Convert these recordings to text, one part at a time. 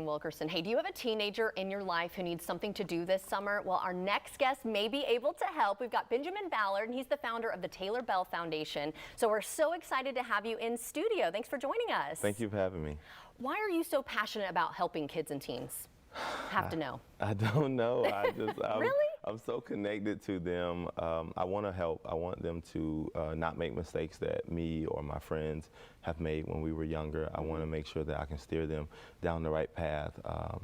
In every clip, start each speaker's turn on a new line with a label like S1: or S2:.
S1: Wilkerson. Hey, do you have a teenager in your life who needs something to do this summer? Well, our next guest may be able to help. We've got Benjamin Ballard, and he's the founder of the Taylor Belle Foundation. So we're so excited to have you in studio. Thanks for joining us.
S2: Thank you for having me.
S1: Why are you so passionate about helping kids and teens? Have to know.
S2: I don't know.
S1: Really?
S2: I'm so connected to them. I want to help. I want them to not make mistakes that me or my friends have made when we were younger. I want to make sure that I can steer them down the right path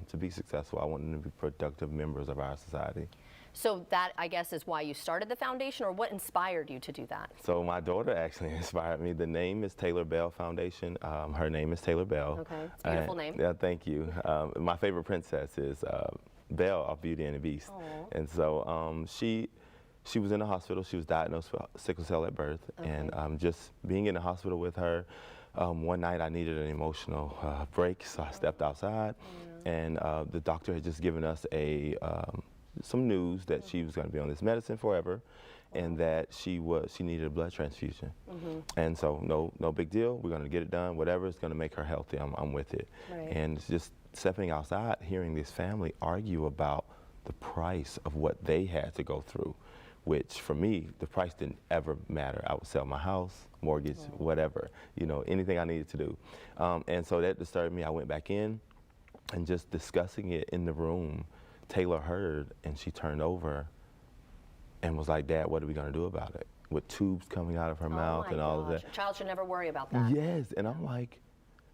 S2: to be successful. I want them to be productive members of our society.
S1: So that, I guess, is why you started the foundation, or what inspired you to do that?
S2: So my daughter actually inspired me. The name is Taylor Belle Foundation. Her name is Taylor Belle.
S1: Okay, it's a beautiful name.
S2: Yeah, thank you. My favorite princess is Belle of Beauty and the Beast.
S1: Aww.
S2: And so she was in the hospital. She was diagnosed with sickle cell at birth. Okay. And just being in the hospital with her, one night I needed an emotional break, so I stepped outside. And the doctor had just given us some news that she was going to be on this medicine forever, and that she needed a blood transfusion. And so no big deal. We're going to get it done. Whatever is going to make her healthy, I'm with it.
S1: Right.
S2: And it's just stepping outside, hearing this family argue about the price of what they had to go through, which for me, the price didn't ever matter. I would sell my house, mortgage, whatever, anything I needed to do. And so that disturbed me. I went back in, and just discussing it in the room, Taylor heard, and she turned over and was like, "Dad, what are we going to do about it?" With tubes coming out of her mouth and all of that.
S1: A child should never worry about that.
S2: Yes, and I'm like,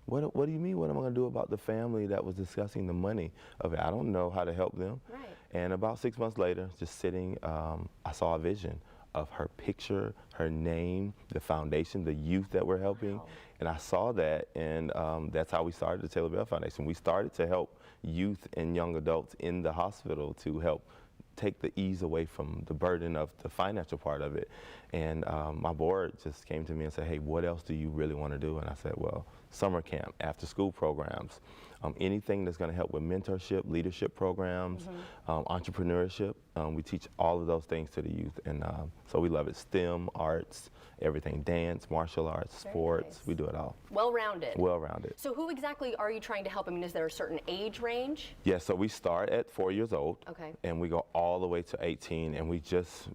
S2: what do you mean? What am I going to do about the family that was discussing the money of it? I don't know how to help them.
S1: Right.
S2: And about 6 months later, just sitting, I saw a vision of her picture, her name, the foundation, the youth that we're helping.
S1: Wow.
S2: And I saw that, and that's how we started the Taylor Belle Foundation. We started to help youth and young adults in the hospital to help take the ease away from the burden of the financial part of it. And my board just came to me and said, "Hey, what else do you really want to do?" And I said, "Well, summer camp, after school programs, anything that's going to help with mentorship, leadership programs, entrepreneurship. We teach all of those things to the youth, and so we love it. STEM, arts, everything, dance, martial arts,
S1: Very
S2: sports,
S1: nice.
S2: we do it all.
S1: Well-rounded.
S2: Well-rounded.
S1: So who exactly are you trying to help? I mean, is there a certain age range?
S2: Yeah, so we start at 4 years old,
S1: Okay.
S2: and we go all the way to 18, and we just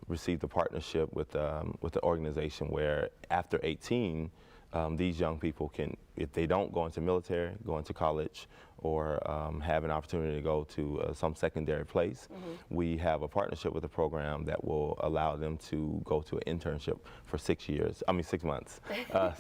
S2: received a partnership with the organization where after 18, these young people can, if they don't go into military, go into college, or have an opportunity to go to some secondary place, we have a partnership with a program that will allow them to go to an internship for 6 months.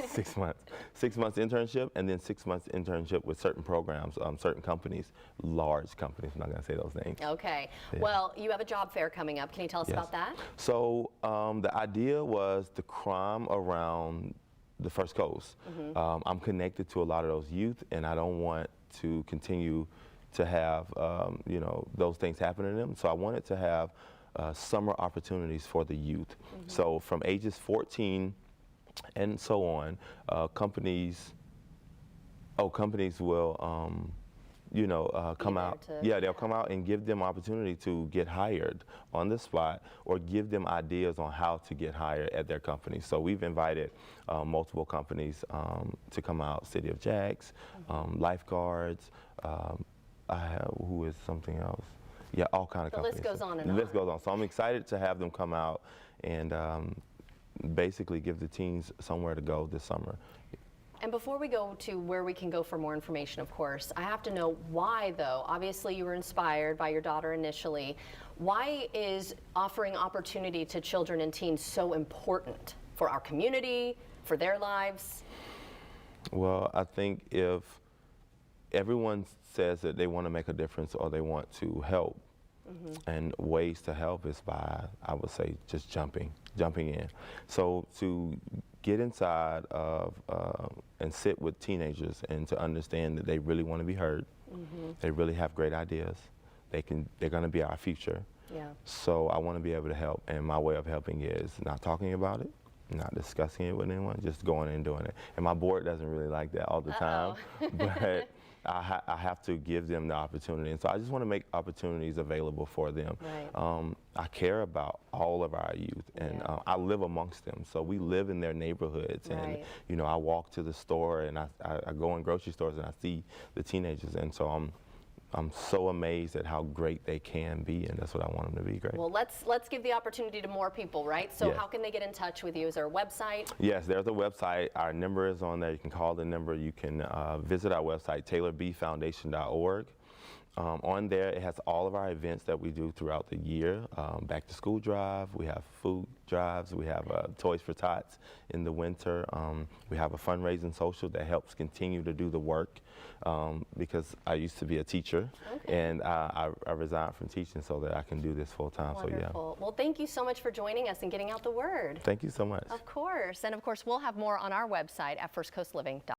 S2: 6 months. 6 months internship, and then 6 months internship with certain programs, certain companies, large companies. I'm not going to say those names.
S1: Okay.
S2: Yeah.
S1: Well, you have a job fair coming up. Can you tell us about that?
S2: So the idea was the crime around the First Coast. I'm connected to a lot of those youth, and I don't want to continue to have those things happen to them. So I wanted to have summer opportunities for the youth. So from ages 14 and so on, companies will come out. Yeah, they'll come out and give them opportunity to get hired on the spot, or give them ideas on how to get hired at their company. So we've invited multiple companies to come out. City of Jacks, lifeguards. Who is something else? Yeah, all kind of companies.
S1: The list goes on and
S2: on.
S1: on.
S2: The list goes on. So I'm excited to have them come out and basically give the teens somewhere to go this summer.
S1: And before we go to where we can go for more information, of course, I have to know why, though. Obviously, you were inspired by your daughter initially. Why is offering opportunity to children and teens so important for our community, for their lives?
S2: Well, I think if everyone says that they want to make a difference or they want to help, and ways to help is by, I would say, just jumping in. So to get inside of and sit with teenagers and to understand that they really want to be heard, they really have great ideas, they're going to be our future.
S1: Yeah.
S2: So I want to be able to help, and my way of helping is not talking about it, not discussing it with anyone, just going and doing it. And my board doesn't really like that all the time, but I have to give them the opportunity. And so I just want to make opportunities available for them.
S1: Right.
S2: I care about all of our youth, and I live amongst them. So we live in their neighborhoods, and
S1: Right.
S2: you know, I walk to the store, and I go in grocery stores, and I see the teenagers, and so I'm so amazed at how great they can be, and that's what I want them to be, great.
S1: Well, let's give the opportunity to more people, right? So
S2: Yes.
S1: how can they get in touch with you? Is there a website?
S2: Yes, there's a website. Our number is on there. You can call the number. You can visit our website, taylorbfoundation.org. On there, it has all of our events that we do throughout the year. Back to school drive, we have food drives, we have Toys for Tots in the winter. We have a fundraising social that helps continue to do the work because I used to be a teacher, and I resigned from teaching so that I can do this full time.
S1: Wonderful.
S2: So yeah.
S1: Well, thank you so much for joining us and getting out the word.
S2: Thank you so much.
S1: Of course. And of course, we'll have more on our website at firstcoastliving.com.